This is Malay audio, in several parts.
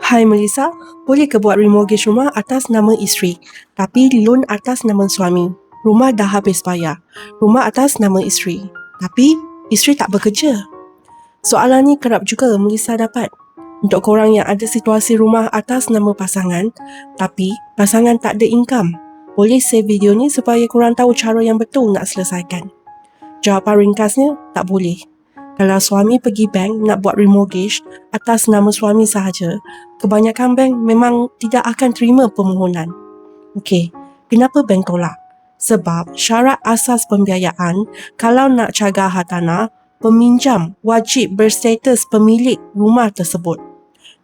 Hai Melissa, boleh ke buat remortgage rumah atas nama isteri tapi loan atas nama suami? Rumah dah habis bayar. Rumah atas nama isteri tapi isteri tak bekerja. Soalan ni kerap juga Melissa dapat. Untuk korang yang ada situasi rumah atas nama pasangan tapi pasangan tak ada income, boleh save video ni supaya korang tahu cara yang betul nak selesaikan. Jawapan ringkasnya, tak boleh. Kalau suami pergi bank nak buat remortgage atas nama suami sahaja, kebanyakan bank memang tidak akan terima permohonan. Okey, kenapa bank tolak? Sebab syarat asas pembiayaan, kalau nak cagar hartanah, peminjam wajib berstatus pemilik rumah tersebut.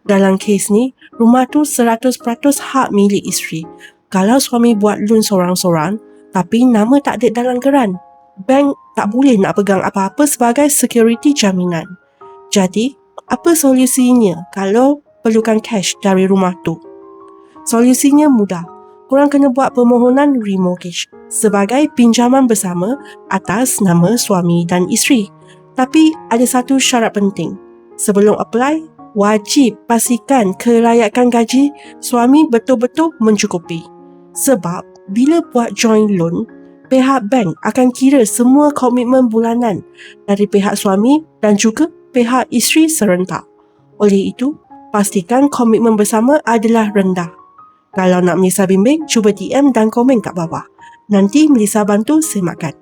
Dalam kes ni, rumah tu 100% hak milik isteri. Kalau suami buat loan sorang-sorang, tapi nama tak ada dalam geran, bank tak boleh nak pegang apa-apa sebagai security jaminan. Jadi, apa solusinya kalau perlukan cash dari rumah tu? Solusinya mudah. Korang kena buat permohonan remortgage sebagai pinjaman bersama atas nama suami dan isteri. Tapi ada satu syarat penting. Sebelum apply, wajib pastikan kelayakan gaji suami betul-betul mencukupi. Sebab bila buat joint loan, pihak bank akan kira semua komitmen bulanan dari pihak suami dan juga pihak isteri serentak. Oleh itu, pastikan komitmen bersama adalah rendah. Kalau nak Melissa bimbing, cuba DM dan komen kat bawah. Nanti Melissa bantu sematkan.